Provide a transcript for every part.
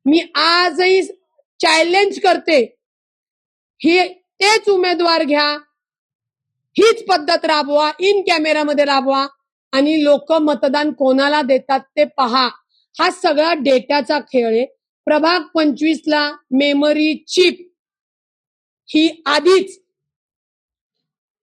मी आजही चॅलेंज करते, ही तेच उमेदवार घ्या, हीच पद्धत राबवा, इन कॅमेरामध्ये राबवा आणि लोक मतदान कोणाला देतात ते पहा. हा सगळा डेटाचा खेळ आहे. प्रभाग 25ला मेमरी चिप ही आधीच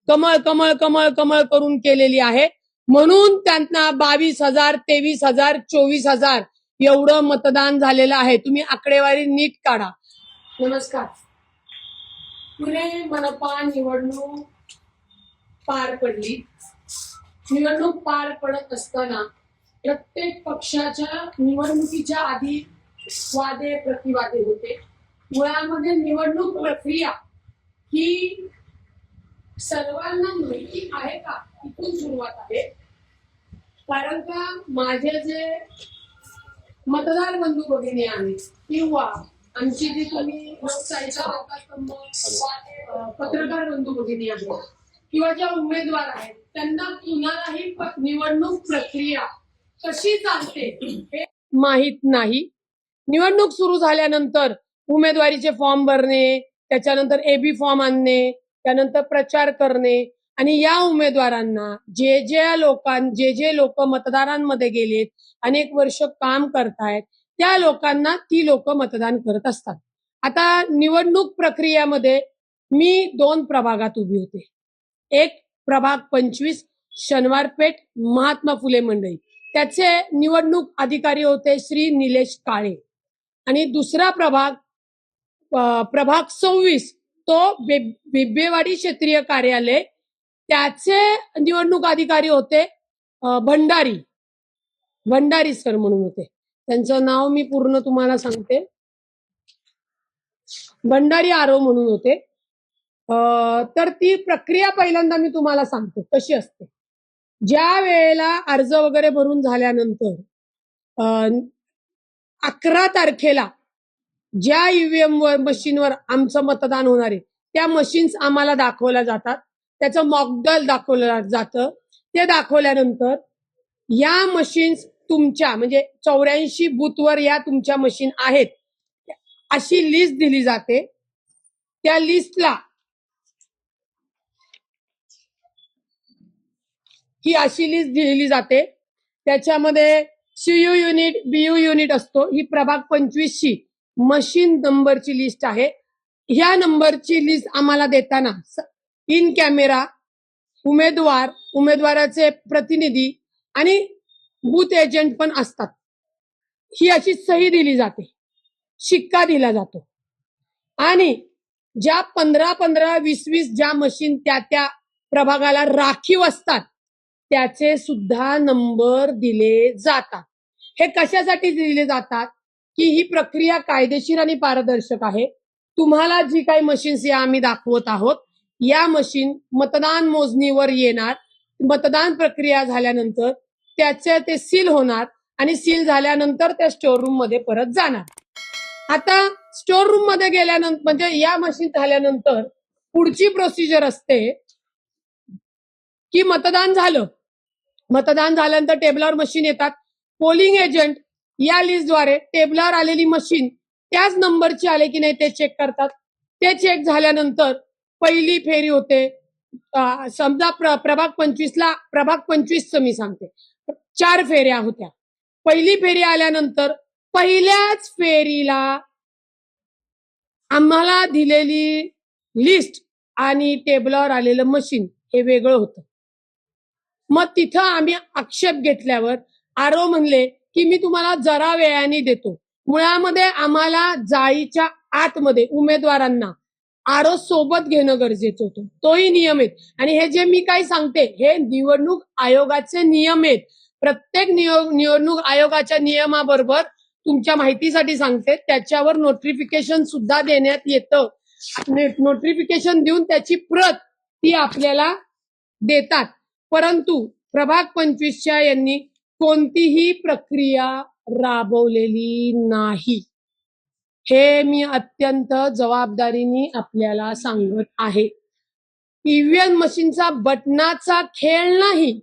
कमळ कमळ कमळ कमळ करून केलेली आहे, म्हणून त्यांना 22,000, 23,000, 24,000 एवढं मतदान झालेलं आहे. तुम्ही आकडेवारी नीट काढा. नमस्कार. पुणे मनपा निवडणूक पार पडली. निवडणूक पार पडत असताना प्रत्येक पक्षाच्या निवडणुकीच्या आधी वादे प्रतिवादे होते. मुळामध्ये निवडणूक प्रक्रिया ही सर्वांना माहिती आहे का, इथून सुरुवात आहे. कारण का माझे जे मतदार बंधू भगिनी आहेत किंवा आमची जी तुम्ही लोकशाहीचा लोकस्तंभ पत्रकार बंधू भगिनी आहेत किंवा ज्या उमेदवार आहेत, त्यांना कुणालाही निवडणूक प्रक्रिया कशी चालते हे माहित नाही. निवडणूक सुरू झाल्यानंतर उमेदवारीचे फॉर्म भरणे, त्याच्यानंतर एबी फॉर्म आणणे, त्यानंतर प्रचार करणे आणि या उमेदवारांना जे लोक मतदारांमध्ये गेलेत, अनेक वर्ष काम करतायत, त्या लोकांना ती लोक मतदान करत असतात. आता निवडणूक प्रक्रियेमध्ये मी 2 प्रभागात उभी होते. एक प्रभाग 25 शनिवारपेठ महात्मा फुले मंडई, त्याचे निवडणूक अधिकारी होते श्री निलेश काळे. आणि दुसरा प्रभाग प्रभाग 26 तो बिब्बेवाडी क्षेत्रीय कार्यालय, त्याचे निवडणूक अधिकारी होते भंडारी सर म्हणून होते. त्यांचं नाव मी पूर्ण तुम्हाला सांगते, भंडारी आरो म्हणून होते. तर ती प्रक्रिया पहिल्यांदा मी तुम्हाला सांगते कशी असते. ज्या वेळेला अर्ज वगैरे भरून झाल्यानंतर 11 तारखेला ज्या ईव्हीएम मशीनवर आमचं मतदान होणार आहे त्या मशीन्स आम्हाला दाखवल्या जातात. त्याचं मॉकड्रिल दाखवलं जातं. ते दाखवल्यानंतर या मशीन्स तुमच्या म्हणजे 84 बूथवर या तुमच्या मशीन आहेत अशी लिस्ट दिली जाते. त्या लिस्टला ही अशी लिस्ट दिली जाते. त्याच्यामध्ये सीयू युनिट, बीयू युनिट असतो. ही प्रभाग 25 ची मशीन नंबरची लिस्ट आहे. ह्या नंबरची लिस्ट आम्हाला देताना इन कॅमेरा उमेदवाराचे प्रतिनिधी आणि बूथ एजंट पण असतात. ही अशी सही दिली जाते, शिक्का दिला जातो आणि ज्या 15-15, 20-20 ज्या मशीन त्या प्रभागाला राखीव असतात त्याचे सुद्धा नंबर दिले जातात. हे कशासाठी दिले जातात की ही प्रक्रिया कायदेशीर आणि पारदर्शक आहे. तुम्हाला जी काही मशीन्स या आम्ही दाखवत आहोत या मशीन मतदान मोजणीवर येणार. मतदान प्रक्रिया झाल्यानंतर त्याचे ते सील होणार आणि सील झाल्यानंतर त्या स्टोर रूम मध्ये परत जाणार. आता स्टोर रूम मध्ये गेल्यानंतर म्हणजे या मशीन झाल्यानंतर पुढची प्रोसिजर असते की मतदान झाल्यानंतर टेबलावर मशीन येतात. पोलिंग एजंट या लिस्टद्वारे टेबलावर आलेली मशीन त्याच नंबरची आले की नाही ते चेक करतात. ते चेक झाल्यानंतर पहिली फेरी होते. समजा प्रभाग 25च मी सांगते 4 फेऱ्या होत्या. पहिली फेरी आल्यानंतर पहिल्याच फेरीला आम्हाला दिलेली लिस्ट आणि टेबलावर आलेलं मशीन हे वेगळं होतं. मग तिथं आम्ही आक्षेप घेतल्यावर आरो म्हणले की मी तुम्हाला जरा वेळाने देतो. मुळामध्ये आम्हाला जाळीच्या आतमध्ये उमेदवारांना आरो सोबत घेणं गरजेचं होतं. तोही नियम आहे. आणि हे जे मी काही सांगते हे निवडणूक आयोगाचे नियम आहेत. प्रत्येक निवडणूक आयोगाच्या नियमाबरोबर तुमच्या माहितीसाठी सांगते त्याच्यावर नोटिफिकेशन सुद्धा देण्यात येतं. नोटिफिकेशन देऊन त्याची प्रत ती आपल्याला देतात. परंतु प्रभाग 25च्या यांनी कोणतीही प्रक्रिया राबवलेली नाही. हे मी अत्यंत जबाबदारीने आपल्याला सांगत आहे. ईव्हीएम मशीनचा बटनाचा खेळ नाही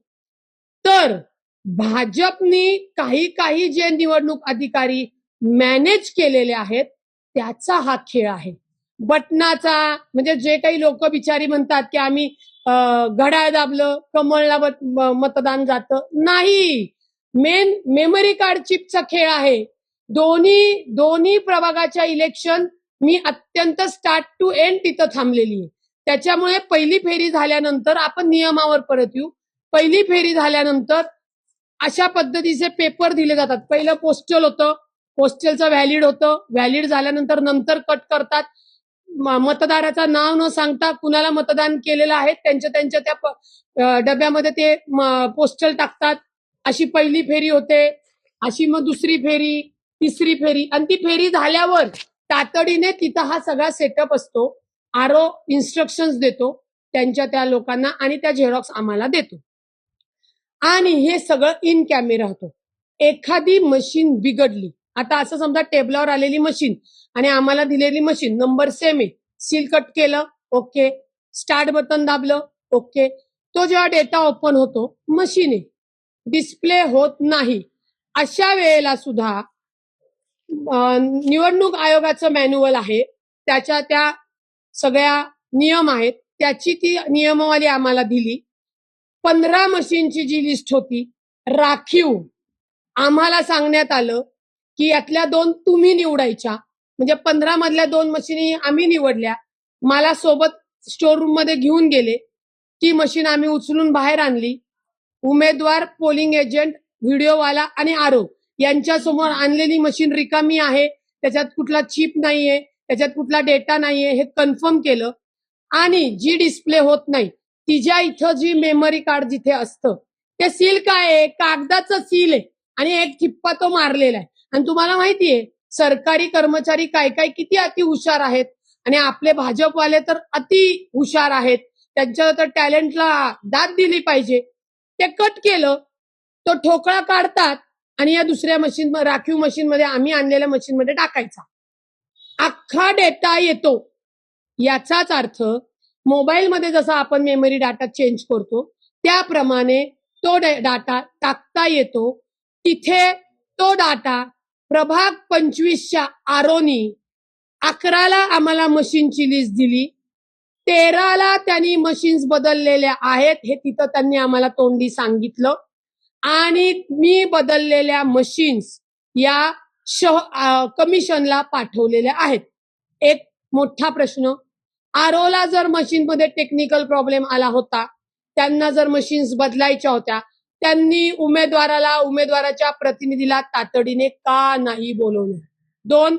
तर भाजपने काही जे निवडणूक अधिकारी मॅनेज केलेले आहेत त्याचा हा खेळ आहे. बटनाचा म्हणजे जे काही लोक बिचारी म्हणतात की आम्ही घड्याळ दाबलं कमळला मतदान जातं, नाही. मेन मेमरी कार्ड चिपचा खेळ आहे. दोन्ही प्रभागाच्या इलेक्शन मी अत्यंत स्टार्ट टू एंड तिथं थांबलेली आहे. त्याच्यामुळे पहिली फेरी झाल्यानंतर आपण नियमावर परत येऊ. पहिली फेरी झाल्यानंतर अशा पद्धतीचे पेपर दिले जातात. पहिलं पोस्टल होतं, पोस्टलचं व्हॅलिड होतं, व्हॅलिड झाल्यानंतर नंतर कट करतात. मतदाराचं नाव न सांगता कुणाला मतदान केलेलं आहे त्यांच्या त्या डब्यामध्ये ते पोस्टल टाकतात. अशी पहिली फेरी होते. अशी मग दुसरी फेरी, तिसरी फेरी, आणि ती फेरी झाल्यावर तातडीने तिथं हा सगळा सेटअप असतो. आरओ इन्स्ट्रक्शन्स देतो त्या लोकांना आणि त्या झेरॉक्स आम्हाला देतो. आणि हे सगळं इन कॅमेरा होतं. एखादी मशीन बिघडली, आता असं समजा टेबलावर आलेली मशीन आणि आम्हाला दिलेली मशीन नंबर सेम आहे, सील कट केलं, ओके, स्टार्ट बटन दाबलं, ओके. तो जेव्हा डेटा ओपन होतो, मशीन आहे, डिस्प्ले होत नाही. अशा वेळेला सुद्धा निवडणूक आयोगाचं मॅन्युअल आहे, त्याच्या त्या सगळ्या नियम आहेत, त्याची ती नियमावली आम्हाला दिली. 15 मशीनची जी लिस्ट होती राखीव, आम्हाला सांगण्यात आलं की यातल्या 2 तुम्ही निवडायच्या. म्हणजे 15 मधल्या 2 मशीनी आम्ही निवडल्या. मला सोबत स्टोर रूम मध्ये घेऊन गेले. ती मशीन आम्ही उचलून बाहेर आणली. उमेदवार, पोलिंग एजंट, व्हिडिओवाला आणि आरओ यांच्या समोर आणलेली मशीन रिकामी आहे, त्याच्यात कुठला चिप नाहीये, त्याच्यात कुठला डेटा नाहीये हे कन्फर्म केलं. आणि जी डिस्प्ले होत नाही तिच्या इथं जी मेमरी कार्ड जिथे असतं ते सील काय आहे, कागदाचं सील आहे आणि एक ठिप्पा तो मारलेला आहे. आणि तुम्हाला माहितीये सरकारी कर्मचारी काय काय किती अति हुशार आहेत आणि आपले भाजपवाले तर अति हुशार आहेत. त्यांच्या तर टॅलेंटला दाद दिली पाहिजे. ते कट केलं, तो ठोकळा काढतात आणि या दुसऱ्या मशीन, राखीव मशीन मध्ये, आम्ही आणलेल्या मशीन मध्ये टाकायचा. अख्खा डेटा येतो. याचाच अर्थ मोबाईलमध्ये जसा आपण मेमरी डाटा चेंज करतो त्याप्रमाणे तो डाटा टाकता येतो. तिथे तो डाटा प्रभाग 25च्या आरोनी 11ला आम्हाला मशीनची लिस्ट दिली, 13ला त्यांनी मशीन्स बदललेल्या आहेत हे तिथं त्यांनी आम्हाला तोंडी सांगितलं. आणि मी बदललेल्या मशीन्स या कमिशनला पाठवलेल्या आहेत. एक मोठा प्रश्न, आरओला जर मशीनमध्ये टेक्निकल प्रॉब्लेम आला होता, त्यांना जर मशीन्स बदलायच्या होत्या, त्यांनी उमेदवाराच्या प्रतिनिधीला तातडीने का नाही बोलवलं? 2,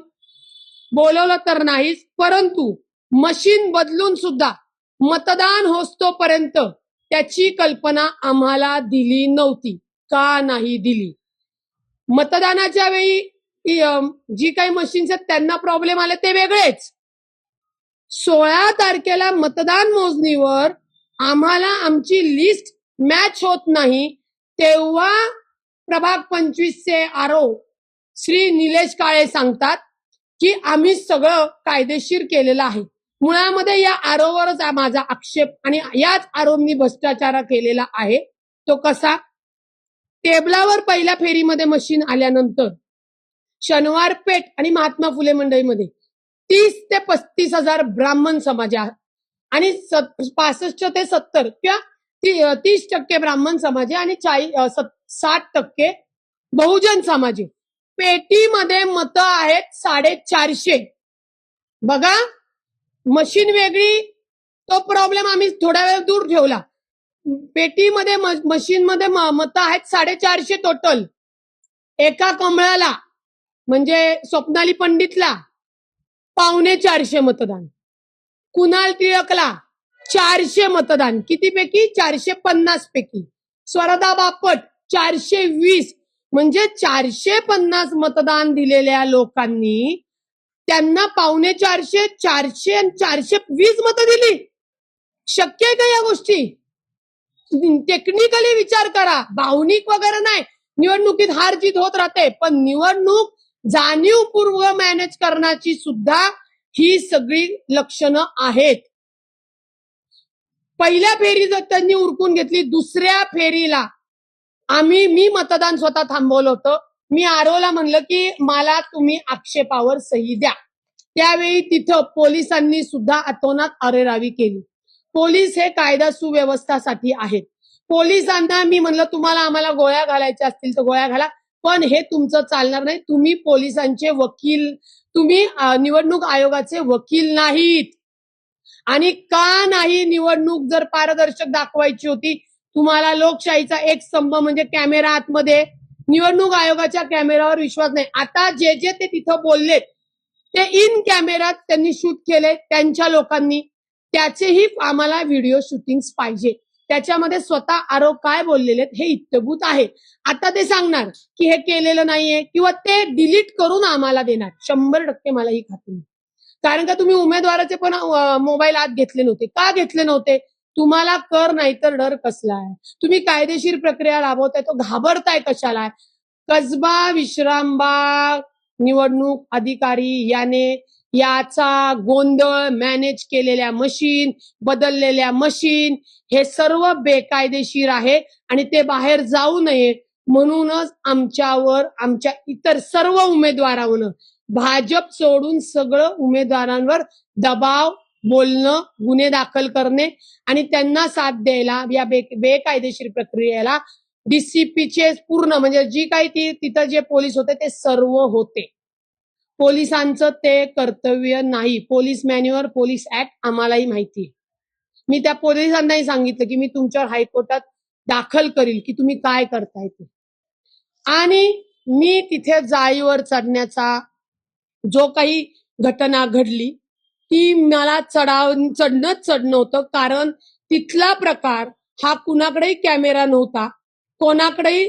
बोलवलं तर नाहीच, परंतु मशीन बदलून सुद्धा मतदान होस्तोपर्यंत त्याची कल्पना आम्हाला दिली नव्हती. का नाही दिली? मतदानाच्या वेळी जी काही मशीन्स आहेत त्यांना प्रॉब्लेम आले ते वेगळेच. 16 तारखेला मतदान मोजणीवर आम्हाला आमची लिस्ट मॅच होत नाही, तेव्हा प्रभाग 25चे आरओ श्री निलेश काळे सांगतात की आम्ही सगळं कायदेशीर केलेलं आहे. मुळामध्ये या आरओवरच माझा आक्षेप आणि याच आरोपनी भ्रष्टाचार केलेला आहे. तो कसा? टेबलावर पहिल्या फेरीमध्ये मशीन आल्यानंतर शनिवार पेठ आणि महात्मा फुले मंडईमध्ये 30 ते 35 हजार ब्राह्मण समाज आहे आणि 65 ते 70 किंवा 30% ब्राह्मण समाज आहे आणि 60% बहुजन समाज आहे. पेटीमध्ये मतं आहेत 450. बघा, मशीन वेगळी, तो प्रॉब्लेम आम्ही थोडा वेळ दूर ठेवला. पेटीमध्ये मशीनमध्ये मतं आहेत 450 टोटल. एका कमळाला म्हणजे स्वप्नाली पंडितला 450 मतदान, कुणाल टिळकला 400 मतदान, कितीपैकी? 450 पैकी. स्वरदा बापट 420, म्हणजे 450 मतदान दिलेल्या लोकांनी त्यांना 450, 400 आणि 420 मतं दिली. शक्य आहे का या गोष्टी? टेक्निकली विचार करा, भावनिक वगैरे नाही. निवडणुकीत हार जीत होत राहते, पण निवडणूक जाणीवपूर्वक मॅनेज करण्याची सुद्धा ही सगळी लक्षणं आहेत. पहिल्या फेरीत त्यांनी उरकून घेतली. दुसऱ्या फेरीला मी मतदान स्वतः थांबवलं होतं. मी आरोला म्हणलं की मला तुम्ही आक्षेपावर सही द्या. त्यावेळी तिथं पोलिसांनी सुद्धा अतोनात अरेरावी केली. पोलीस हे कायदा सुव्यवस्थासाठी आहेत. पोलिसांना मी म्हणलं तुम्हाला आम्हाला गोळ्या घालायच्या असतील तर गोळ्या घाला, पण हे तुमचं चालणार नाही. तुम्ही पोलिसांचे वकील, तुम्ही निवडणूक आयोगाचे वकील नाहीत. आणि का नाही, निवडणूक जर पारदर्शक दाखवायची होती, तुम्हाला लोकशाहीचा एक स्तंभ म्हणजे कॅमेरा आतमध्ये, निवडणूक आयोगाच्या कॅमेरावर विश्वास नाही. आता जे जे ते तिथं बोललेत ते इन कॅमेरात त्यांनी शूट केले त्यांच्या लोकांनी, त्याचेही आम्हाला व्हिडिओ शूटिंग्स पाहिजे. त्याच्यामध्ये स्वतः आरोप काय बोललेले हे इत्तभूत आहे. आता ते सांगणार की हे केलेलं नाहीये किंवा ते डिलीट करून आम्हाला देणार. 100% मला ही खात्री आहे. कारण का तुम्ही उमेदवाराचे पण मोबाईल आत घेतले नव्हते. का घेतले नव्हते? तुम्हाला कर नाही तर डर कसला आहे? तुम्ही कायदेशीर प्रक्रिया राबवताय तो घाबरताय कशाला? कसबा विश्रामबाग निवडणूक अधिकारी याचा गोंधळ, मॅनेज केलेल्या मशीन, बदललेल्या मशीन, हे सर्व बेकायदेशीर आहे आणि ते बाहेर जाऊ नये म्हणूनच आमच्यावर, आमच्या इतर सर्व उमेदवारांवर, भाजप सोडून सगळं उमेदवारांवर दबाव, बोलणं, गुन्हे दाखल करणे आणि त्यांना साथ द्यायला या बेकायदेशीर प्रक्रियेला डीसीपीचे पूर्ण म्हणजे जी काही तिथं जे पोलीस होते ते सर्व होते. पोलिसांचं ते कर्तव्य नाही. पोलीस मॅन्युअर, पोलीस ऍक्ट आम्हालाही माहिती आहे. मी त्या पोलिसांनाही सांगितलं की मी तुमच्यावर हायकोर्टात दाखल करील की तुम्ही काय करताय ते. आणि मी तिथे जाळीवर चढण्याचा जो काही घटना घडली ती मला चढणं होतं. कारण तिथला प्रकार हा कुणाकडेही कॅमेरा नव्हता, कोणाकडेही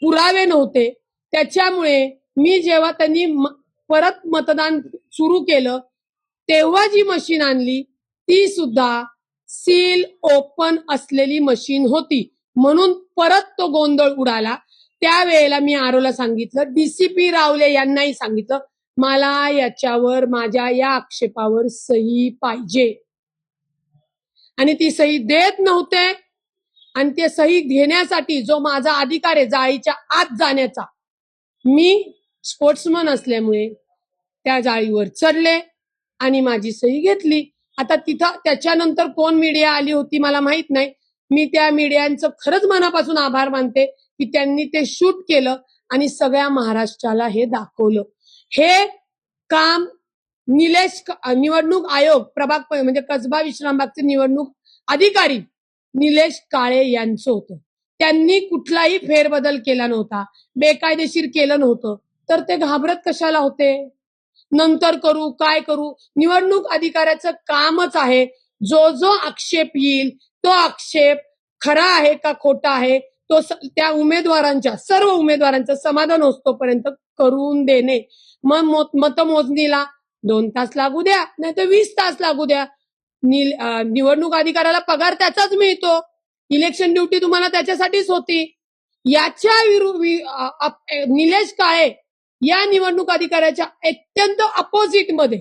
पुरावे नव्हते. त्याच्यामुळे मी जेव्हा त्यांनी परत मतदान सुरू केलं तेव्हा जी मशीन आणली ती सुद्धा सील ओपन असलेली मशीन होती, म्हणून परत तो गोंधळ उडाला. त्यावेळेला मी आरोला सांगितलं, डीसीपी रावले यांनाही सांगितलं, मला याच्यावर, माझ्या या आक्षेपावर सही पाहिजे. आणि ती सही देत नव्हते. आणि ते सही घेण्यासाठी जो माझा अधिकार आहे जाळीच्या आत जाण्याचा, मी स्पोर्ट्समन असल्यामुळे त्या जाळीवर चढले आणि माझी सही घेतली. आता तिथं त्याच्यानंतर कोण मीडिया आली होती मला माहित नाही. मी त्या मीडियांचं खरंच मनापासून आभार मानते की त्यांनी ते शूट केलं आणि सगळ्या महाराष्ट्राला हे दाखवलं. हे काम निवडणूक आयोग प्रभाग म्हणजे कसबा विश्रामबागचे निवडणूक अधिकारी निलेश काळे यांचं होतं. त्यांनी कुठलाही फेरबदल केला नव्हता, बेकायदेशीर केलं नव्हतं, तर ते घाबरत कशाला होते? नंतर करू, काय करू? निवडणूक अधिकाऱ्याचं कामच आहे जो जो आक्षेप येईल तो आक्षेप खरा आहे का खोटा आहे तो त्या उमेदवारांच्या, सर्व उमेदवारांचं समाधान होतोपर्यंत करून देणे. मग मतमोजणीला 2 तास लागू द्या नाही तर 20 तास लागू द्या. निवडणूक अधिकाऱ्याला पगार त्याचाच मिळतो. इलेक्शन ड्युटी तुम्हाला त्याच्यासाठीच होती. याच्या निलेश काळे या निवडणूक अधिकाऱ्याच्या अत्यंत अपोजिट मध्ये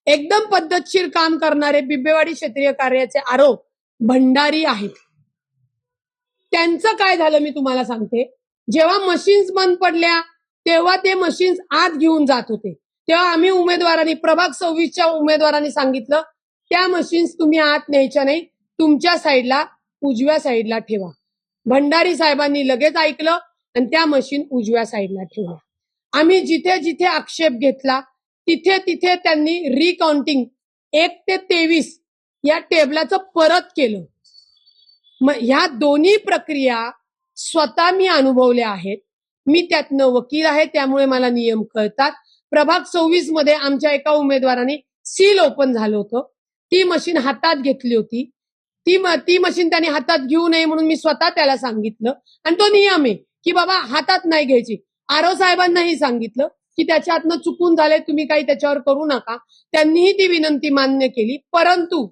एकदम पद्धतशीर काम करणारे बिबेवाडी क्षेत्रीय कार्याचे आरोप भंडारी आहेत. त्यांचं काय झालं मी तुम्हाला सांगते. जेव्हा मशीन्स बंद पडल्या तेव्हा ते मशीन्स आत घेऊन जात होते. तेव्हा आम्ही उमेदवारांनी, प्रभाग 26च्या उमेदवारांनी सांगितलं त्या मशीन्स तुम्ही आत न्यायच्या नाही, तुमच्या साईडला, उजव्या साईडला ठेवा. भंडारी साहेबांनी लगेच ऐकलं आणि त्या मशीन उजव्या साईडला ठेवल्या. आम्ही जिथे जिथे आक्षेप घेतला तिथे तिथे त्यांनी रिकाउंटिंग 1 ते 23 या टेबलाचं परत केलं. मग ह्या दोन्ही प्रक्रिया स्वतः मी अनुभवल्या आहेत. मी त्यातनं वकील आहे त्यामुळे मला नियम कळतात. प्रभाग 26 मध्ये आमच्या एका उमेदवाराने सील ओपन झालं होतं, ती मशीन हातात घेतली होती. ती मशीन त्याने हातात घेऊ नये म्हणून मी स्वतः त्याला सांगितलं आणि तो नियम आहे की बाबा हातात नाही घ्यायची. आरो साहेबांनाही सांगितलं की त्याच्या हातनं चुकून झाले, तुम्ही काही त्याच्यावर करू नका. त्यांनीही ती विनंती मान्य केली. परंतु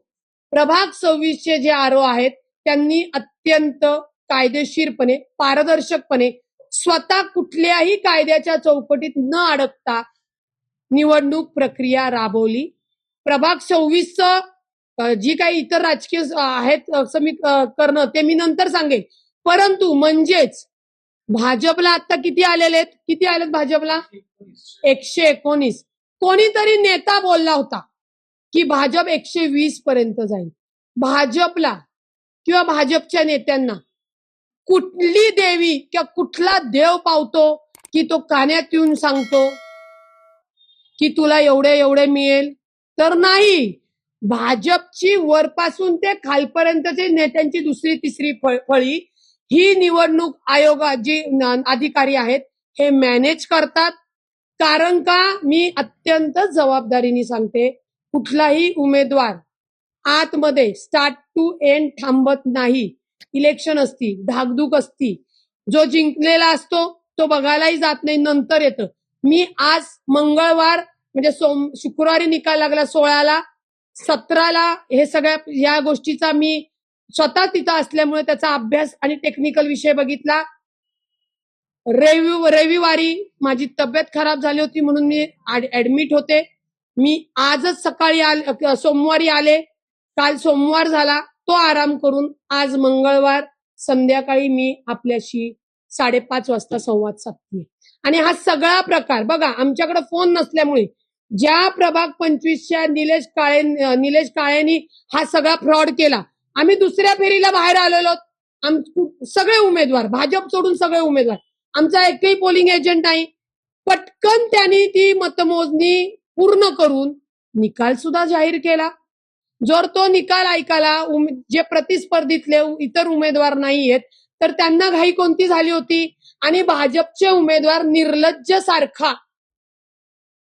प्रभाग 26चे जे आरो आहेत त्यांनी अत्यंत कायदेशीरपणे, पारदर्शकपणे, स्वतः कुठल्याही कायद्याच्या चौकटीत न अडकता निवडणूक प्रक्रिया राबवली. प्रभाग 26चं जी काही इतर राजकीय आहेत समिती करणं ते मी नंतर सांगेन. परंतु म्हणजेच भाजपला आता किती आलेत भाजपला? 119. कोणीतरी नेता बोलला होता की भाजप 120 पर्यंत जाईल. भाजपला किंवा भाजपच्या नेत्यांना कुठली देवी किंवा कुठला देव पावतो की तो कान्यात येऊन सांगतो की तुला एवढे एवढे मिळेल? तर नाही. भाजपची वरपासून ते खालपर्यंतचे नेत्यांची दुसरी तिसरी फळी ही निवडणूक आयोग जी अधिकारी आहेत हे मॅनेज करतात. कारण का मी अत्यंत जबाबदारीने सांगते, कुठलाही उमेदवार आतमध्ये स्टार्ट टू एंड थांबत नाही. इलेक्शन असती, धाकधूक असती, जो जिंकलेला असतो तो बघायलाही जात नाही, नंतर येतं. मी आज मंगळवार म्हणजे शुक्रवारी निकाल लागला 16ला, 17ला हे सगळ्या या गोष्टीचा मी स्वतः तिथं असल्यामुळे त्याचा अभ्यास आणि टेक्निकल विषय बघितला. रविवारी माझी तब्येत खराब झाली होती म्हणून मी ऍडमिट होते. मी आजच सकाळी सोमवारी आले. काल सोमवार झाला, तो आराम करून आज मंगळवार संध्याकाळी मी आपल्याशी 5:30 वाजता संवाद साधते. आणि हा सगळा प्रकार बघा, आमच्याकडे फोन नसल्यामुळे ज्या प्रभाग 25च्या निलेश काळेंनी हा सगळा फ्रॉड केला, आम्ही दुसऱ्या फेरीला बाहेर आलेलो. सगळे उमेदवार, भाजप सोडून सगळे उमेदवार, आमचा एकही पोलिंग एजंट नाही. पटकन त्यांनी ती मतमोजणी पूर्ण करून निकाल सुद्धा जाहीर केला. जर तो निकाल ऐकायला जे प्रतिस्पर्धीतले इतर उमेदवार नाहीयेत तर त्यांना घाई कोणती झाली होती? आणि भाजपचे उमेदवार निर्लज्ज सारखा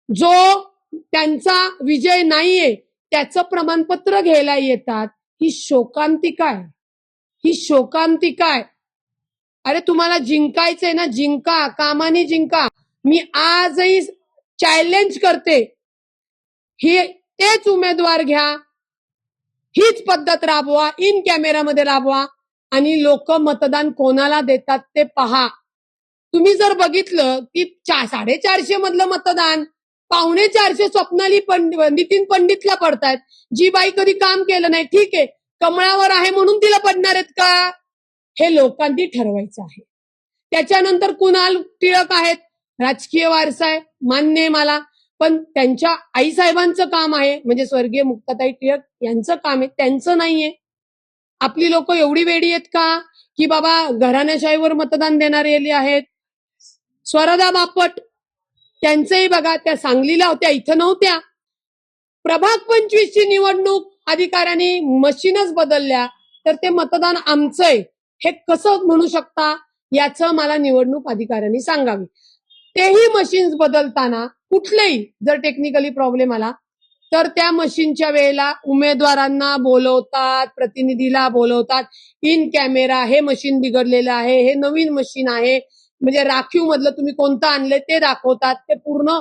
जो त्यांचा विजय नाहीये त्याचं प्रमाणपत्र घ्यायला येतात. ही शोकांतिका आहे, ही शोकांतिका आहे. अरे तुम्हाला जिंकायचंय ना, जिंका, कामाने जिंका. मी आजही चॅलेंज करते, ही तेच उमेदवार घ्या, हीच पद्धत राबवा, इन कॅमेरामध्ये राबवा आणि लोक मतदान कोणाला देतात ते पहा. तुम्ही जर बघितलं की 450 मधलं मतदान 450 स्वप्नाली नितीन पंडितला पडतायत. जी बाई कधी काम केलं नाही, ठीक आहे, कमळावर आहे म्हणून तिला पडणार आहेत का? हे लोकांनी ठरवायचं आहे. त्याच्यानंतर कुणाल टिळक आहेत, राजकीय वारसा आहे, मान्य आहे मला, पण त्यांच्या आईसाहेबांचं काम आहे, म्हणजे स्वर्गीय मुक्ताताई टिळक यांचं काम आहे, त्यांचं नाहीये. आपली लोक एवढी वेडी आहेत का की बाबा घराण्याशाहीवर मतदान देणारे आहेत? स्वरदा बापट त्यांचंही बघा, त्या सांगलीला होत्या, इथं नव्हत्या. प्रभाग 25 ची निवडणूक अधिकाऱ्यांनी मशीनच बदलल्या तर ते मतदान आमचंय हे कसं म्हणू शकता? याचं मला निवडणूक अधिकाऱ्यांनी सांगावे. तेही मशीन्स बदलताना कुठलेही जर टेक्निकली प्रॉब्लेम आला तर त्या मशीनच्या वेळेला उमेदवारांना बोलवतात, प्रतिनिधीला बोलवतात, इन कॅमेरा हे मशीन बिघडलेलं आहे, हे नवीन मशीन आहे, म्हणजे राखीव मधलं तुम्ही कोणतं आणले ते दाखवतात, ते पूर्ण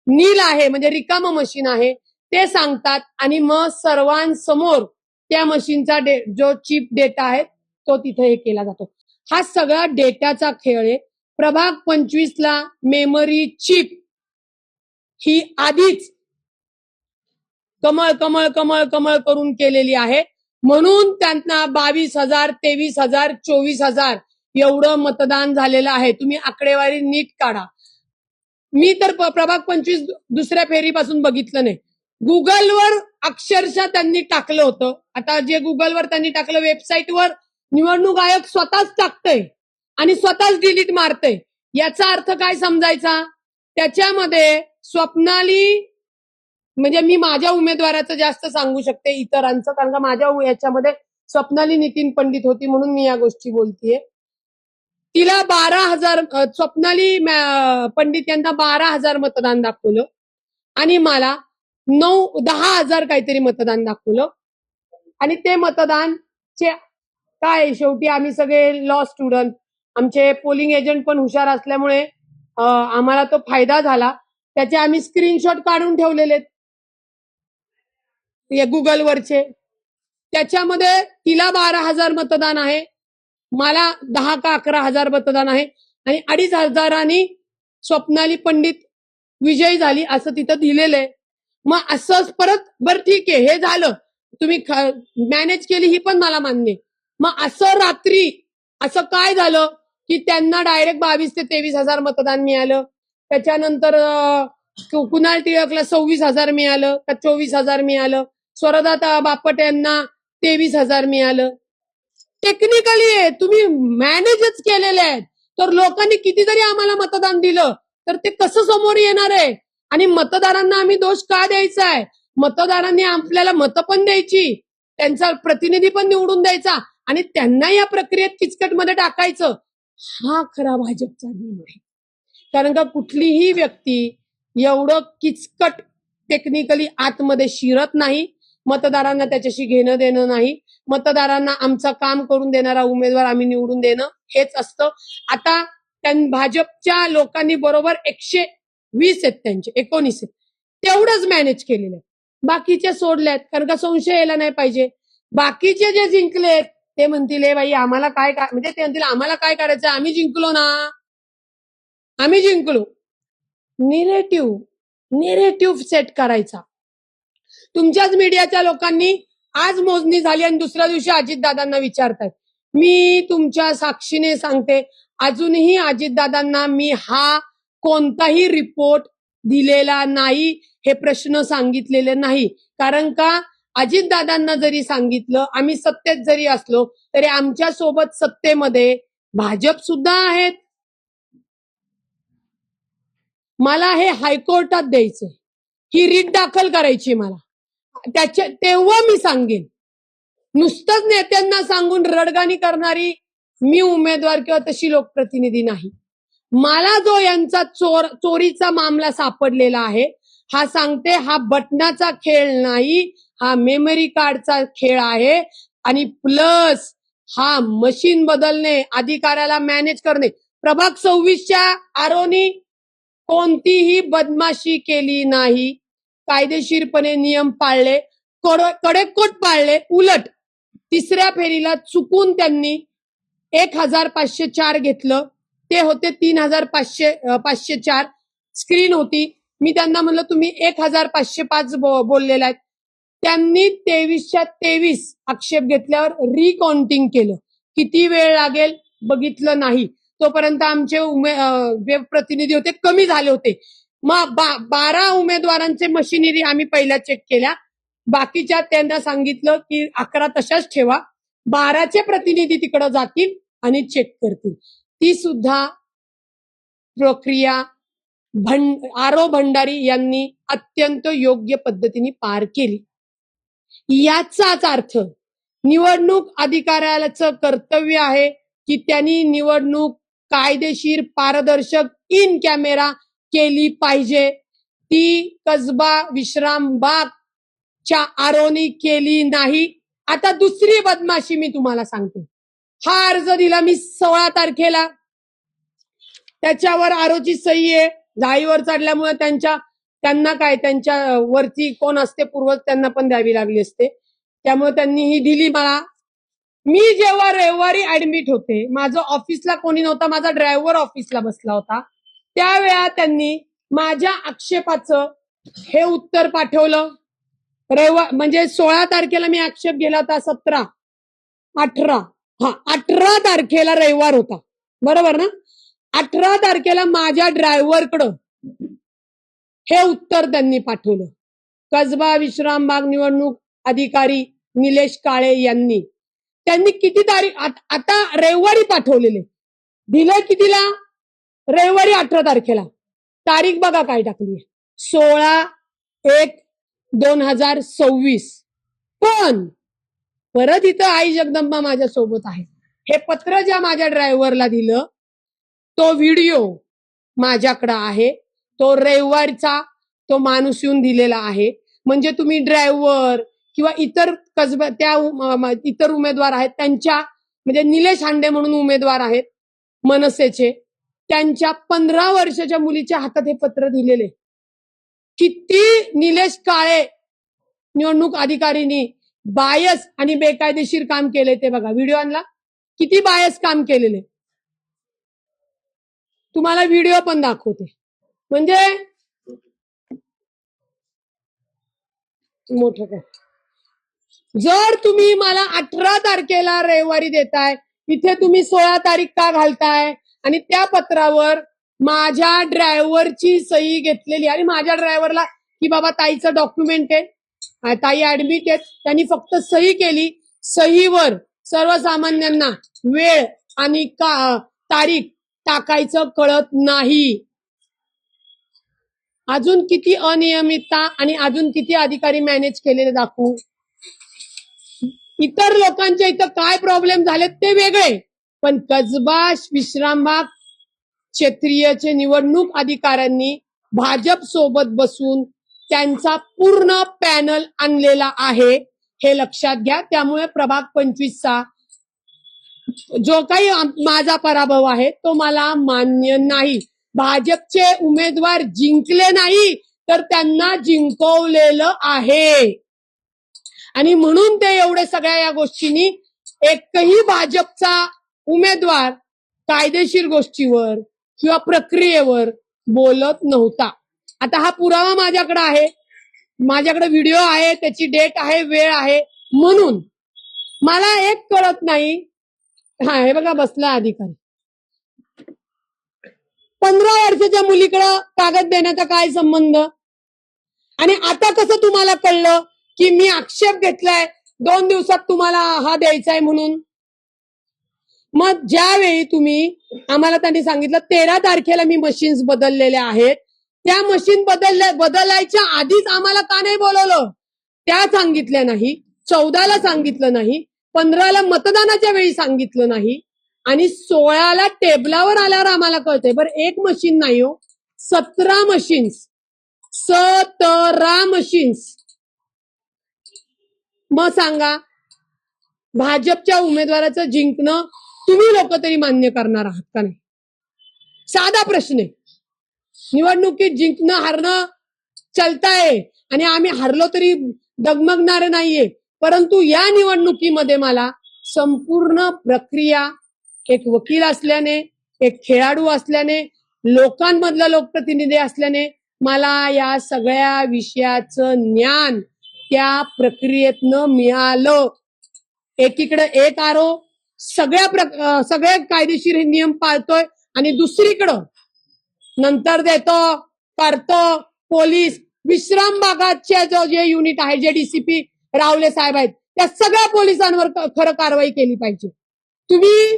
नील आहे म्हणजे रिकाम मशीन आहे ते सांगतात आणि मग सर्वांसमोर त्या मशीनचा जो चिप डेटा आहे तो तिथे हे केला जातो. हा सगळा डेटाचा खेळ आहे. प्रभाग 25ला मेमरी चिप ही आधीच कमळ कमळ कमळ कमळ करून केलेली आहे, म्हणून त्यांना 22,000, 23,000, 24,000 एवढं मतदान झालेलं आहे. तुम्ही आकडेवारी नीट काढा. मी तर प्रभाग 25 दुसऱ्या फेरीपासून बघितलं नाही. गुगलवर अक्षरशः त्यांनी टाकलं होतं. आता जे गुगलवर त्यांनी टाकलं, वेबसाईटवर निवडणूक आयोग स्वतःच टाकतंय आणि स्वतःच डिलीट मारतंय. याचा अर्थ काय समजायचा? त्याच्यामध्ये स्वप्नाली, म्हणजे मी माझ्या उमेदवाराचं जास्त सांगू शकते इतरांचं, कारण का माझ्या याच्यामध्ये स्वप्नाली नितीन पंडित होती म्हणून मी या गोष्टी बोलतीये. तिला 12,000, स्वप्नाली पंडित यांना 12,000 मतदान दाखवलं आणि मला 10,000 काहीतरी मतदान दाखवलं. आणि ते मतदानचे काय, शेवटी आम्ही सगळे लॉ स्टुडंट, आमचे पोलिंग एजंट पण हुशार असल्यामुळे आम्हाला तो फायदा झाला. त्याचे आम्ही स्क्रीनशॉट काढून ठेवलेले गुगलवरचे. त्याच्यामध्ये तिला 12,000 मतदान आहे, मला 10 का 11,000 मतदान आहे आणि 2,500 स्वप्नाली पंडित विजयी झाली असं तिथं दिलेलं आहे. मग असंच परत, बरं ठीक आहे, हे झालं, तुम्ही मॅनेज केली ही पण मला मान्य. मग असं रात्री असं काय झालं की त्यांना डायरेक्ट 22 ते 23,000 मतदान मिळालं. त्याच्यानंतर कुणाल टिळकला 26,000 मिळालं का 24,000 मिळालं. स्वरदाता बापट यांना 23,000 मिळालं. टेक्निकली तुम्ही मॅनेजच केलेले आहेत. तर लोकांनी किती जरी आम्हाला मतदान दिलं तर ते कसं समोर येणार आहे. आणि मतदारांना आम्ही दोष का द्यायचा आहे. मतदारांनी आपल्याला मतं पण द्यायची, त्यांचा प्रतिनिधी पण निवडून द्यायचा आणि त्यांना या प्रक्रियेत किचकटमध्ये टाकायचं. हा खरा भाजपचा नियम आहे. कारण का कुठलीही व्यक्ती एवढं किचकट टेक्निकली आतमध्ये शिरत नाही. मतदारांना त्याच्याशी घेणं देणं नाही. मतदारांना आमचं काम करून देणारा उमेदवार आम्ही निवडून देणं हेच असतं. आता भाजपच्या लोकांनी बरोबर 120 आहेत, त्यांचे 19 आहेत, तेवढंच मॅनेज केलेलं आहे. बाकीचे सोडलेत कारण का संशय यायला नाही पाहिजे. बाकीचे जे जिंकलेत ते म्हणतील हे बाई आम्हाला काय म्हणजे ते म्हणतील आम्हाला काय करायचं, आम्ही जिंकलो ना, आम्ही जिंकलो. निरेटिव्ह सेट करायचा. तुमच्याच मीडियाच्या लोकांनी आज मोजणी झाली आणि दुसऱ्या दिवशी अजितदादांना विचारतायत. मी तुमच्या साक्षीने सांगते, अजूनही अजितदादांना मी हा कोणताही रिपोर्ट दिलेला नाही, हे प्रश्न सांगितलेले नाही. कारण का अजितदादांना जरी सांगितलं, आम्ही सत्तेत जरी असलो तरी आमच्या सोबत सत्तेमध्ये भाजप सुद्धा आहेत. मला हे हायकोर्टात द्यायचंय, ही रीट दाखल करायची मला. तेव्हा मी सांगेन. नुसतंच नेत्यांना सांगून रडगाणी करणारी मी उमेदवार किंवा तशी लोकप्रतिनिधी नाही. मला जो यांचा चोरीचा मामला सापडलेला आहे, हा सांगते हा बटनाचा खेळ नाही, हा मेमरी कार्डचा खेळ आहे. आणि प्लस हा मशीन बदलणे, अधिकाऱ्याला मॅनेज करणे. प्रभाग 26च्या आरोनी कोणतीही बदमाशी केली नाही, कायदेशीरपणे नियम पाळले, कडेकोट पाळले. उलट तिसऱ्या फेरीला चुकून त्यांनी 1,504 घेतलं, ते होते 3,504. स्क्रीन होती. मी त्यांना म्हणलं तुम्ही 1,505 बोललेला आहेत. त्यांनी 23च्या 23 आक्षेप घेतल्यावर रिकाउंटिंग केलं. किती वेळ लागेल बघितलं नाही. तोपर्यंत आमचे प्रतिनिधी होते कमी झाले होते. मग 12 उमेदवारांचे मशिनरी आम्ही पहिल्या चेक केल्या. बाकीच्या त्यांना सांगितलं की 11 तशाच ठेवा, 12चे प्रतिनिधी तिकडे जातील आणि चेक करतील. ती सुद्धा प्रक्रिया आरो भंडारी यांनी अत्यंत योग्य पद्धतीने पार केली. याचाच अर्थ निवडणूक अधिकाऱ्याचं कर्तव्य आहे की त्यांनी निवडणूक कायदेशीर, पारदर्शक, इन कॅमेरा केली पाहिजे. ती कसबा विश्रामबागच्या आरोनी केली नाही. आता दुसरी बदमाशी मी तुम्हाला सांगते. हा अर्ज दिला मी 16 तारखेला, त्याच्यावर आरोची सही आहे. जाळीवर चढल्यामुळे त्यांना काय, त्यांच्या वरती कोण असते पूर्वज, त्यांना पण द्यावी लागली असते. त्यामुळे त्यांनी ही दिली मला. मी जेव्हा रविवारी ऍडमिट होते, माझं ऑफिसला कोणी नव्हता, माझा ड्रायव्हर ऑफिसला बसला होता, त्यावेळा त्यांनी माझ्या आक्षेपाचं हे उत्तर पाठवलं. म्हणजे 16 तारखेला मी आक्षेप गेला होता, 18 तारखेला रविवार होता, बरोबर ना. 18 तारखेला माझ्या ड्रायव्हरकडं हे उत्तर त्यांनी पाठवलं. कसबा विश्रामबाग निवडणूक अधिकारी निलेश काळे यांनी. त्यांनी किती तारीख, आता रविवारी पाठवलेले, दिलं कितीला, रविवारी 18 तारखेला. तारीख बघा काय टाकली, 16/1/2026. पण परत इथं आई जगदंबा माझ्या सोबत आहे. हे पत्र ज्या माझ्या ड्रायव्हरला दिलं, तो व्हिडिओ माझ्याकडे आहे. तो रविवारचा तो माणूस येऊन दिलेला आहे. म्हणजे तुम्ही ड्रायव्हर किंवा इतर कसबा इतर उमेदवार आहेत त्यांच्या, म्हणजे निलेश हांडे म्हणून उमेदवार आहेत मनसेचे, त्यांच्या 15 वर्षाच्या मुलीच्या हातात हे पत्र दिलेले. किती निलेश काळे निवडणूक अधिकारीनी बायस आणि बेकायदेशीर काम केले ते बघा. व्हिडिओ आणला, किती बायस काम केलेले. तुम्हाला व्हिडिओ पण दाखवते. म्हणजे मोठं काय, जर तुम्ही मला 18 तारखेला रविवारी देताय, इथे तुम्ही 16 तारीख का घालताय. आणि त्या पत्रावर माझ्या ड्रायव्हरची सही घेतलेली आणि माझ्या ड्रायव्हरला की बाबा ताईचं डॉक्युमेंट आहे, ताई ऍडमिट आहेत, त्यांनी फक्त सही केली. सहीवर सर्वसामान्यांना वेळ आणि तारीख टाकायचं कळत नाही. अजून किती अनियमितता आणि अजून किती अधिकारी मॅनेज केलेले दाखवू. इतर लोकांच्या इथं काय प्रॉब्लेम झाले ते वेगळे, पण कसबा विश्रामबाग क्षेत्रीयचे निवडणूक अधिकाऱ्यांनी भाजप सोबत बसून त्यांचा पूर्ण पॅनल आणलेला आहे, हे लक्षात घ्या. त्यामुळे प्रभाग 25चा जो काही माझा पराभव आहे तो मला मान्य नाही. भाजपचे उमेदवार जिंकले नाही तर त्यांना जिंकवलेलं आहे आणि म्हणून ते एवढे सगळ्या या गोष्टींनी एकही भाजपचा उमेदवार कायदेशीर गोष्टीवर किंवा प्रक्रियेवर बोलत नव्हता. आता हा पुरावा माझ्याकडे आहे, माझ्याकडे व्हिडिओ आहे, त्याची डेट आहे, वेळ आहे. म्हणून मला एक कळत नाही, हा हे बघा बसला अधिकारी, 15 वर्षाच्या मुलीकडे कागद देण्याचा काय संबंध. आणि आता कसं तुम्हाला कळलं की मी आक्षेप घेतलाय 2 दिवसात तुम्हाला हा द्यायचा आहे म्हणून. मग ज्यावेळी तुम्ही आम्हाला त्यांनी सांगितलं 13 तारखेला मी मशीन्स बदललेल्या आहेत, त्या मशीन बदलायच्या आधीच आम्हाला का नाही बोलवलं, त्या सांगितल्या नाही. 14ला सांगितलं नाही, 15ला मतदानाच्या वेळी सांगितलं नाही आणि 16ला टेबलावर आल्यावर आम्हाला कळतंय. बरं एक मशीन नाही हो, 17 मशीन्स, 17 मशीन्स. मग सांगा भाजपच्या उमेदवाराचं जिंकणं तुम्ही लोक तरी मान्य करणार आहात का नाही. साधा प्रश्न आहे. निवडणुकीत जिंकणं हारणं चलताय आणि आम्ही हरलो तरी डगमगणार नाहीये, परंतु या निवडणुकीमध्ये मला संपूर्ण प्रक्रिया, एक वकील असल्याने, एक खेळाडू असल्याने, लोकांमधला लोकप्रतिनिधी असल्याने मला या सगळ्या विषयाचं ज्ञान त्या प्रक्रियेतनं मिळालं. एकीकडे एक आरोप सगळे कायदेशीर नियम पाळतोय आणि दुसरीकडं नंतर देतो करतो पोलीस. विश्राम भागाचे जे युनिट आहे, जे डीसीपी रावले साहेब आहेत, त्या सगळ्या पोलिसांवर खरं कारवाई केली पाहिजे. तुम्ही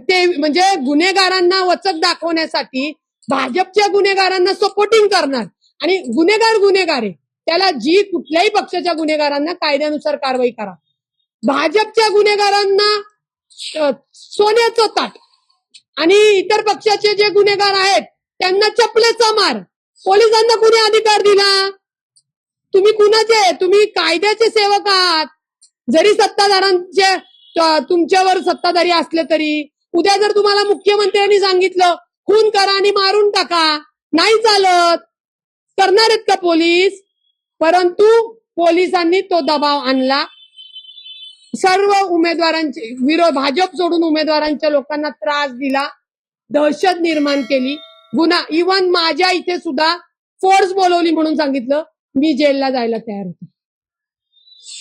ते म्हणजे गुन्हेगारांना वचक दाखवण्यासाठी भाजपच्या गुन्हेगारांना सपोर्टिंग करणार आणि गुन्हेगार आहे त्याला जी कुठल्याही पक्षाच्या गुन्हेगारांना कायद्यानुसार कारवाई करा. भाजपच्या गुन्हेगारांना सोन्याचं ताट आणि इतर पक्षाचे जे गुन्हेगार आहेत त्यांना चपलेचा मार. पोलिसांना कुणी अधिकार दिला. तुम्ही कुणाचे, तुम्ही कायद्याचे सेवक आहात. जरी सत्ताधाऱ्यांचे तुमच्यावर सत्ताधारी असले तरी उद्या जर तुम्हाला मुख्यमंत्र्यांनी सांगितलं खून करा आणि मारून टाका, नाही चालत. करणार आहेत का पोलीस. परंतु पोलिसांनी तो दबाव आणला. सर्व उमेदवारांचे भाजप सोडून उमेदवारांच्या लोकांना त्रास दिला, दहशत निर्माण केली, गुन्हा. इव्हन माझ्या इथे सुद्धा फोर्स बोलवली म्हणून सांगितलं. मी जेलला जायला तयार होते.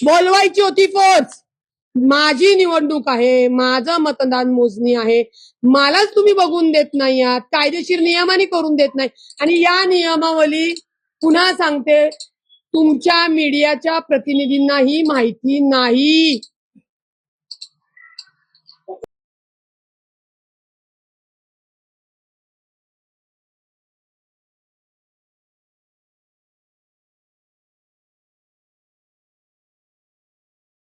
बोलवायची होती फोर्स. माझी निवडणूक आहे, माझं मतदान मोजणी आहे, मलाच तुम्ही बघून देत नाही आहात, कायदेशीर नियमाने करून देत नाही. आणि या नियमावली पुन्हा सांगते, तुमच्या मीडियाच्या प्रतिनिधींनाही माहिती नाही.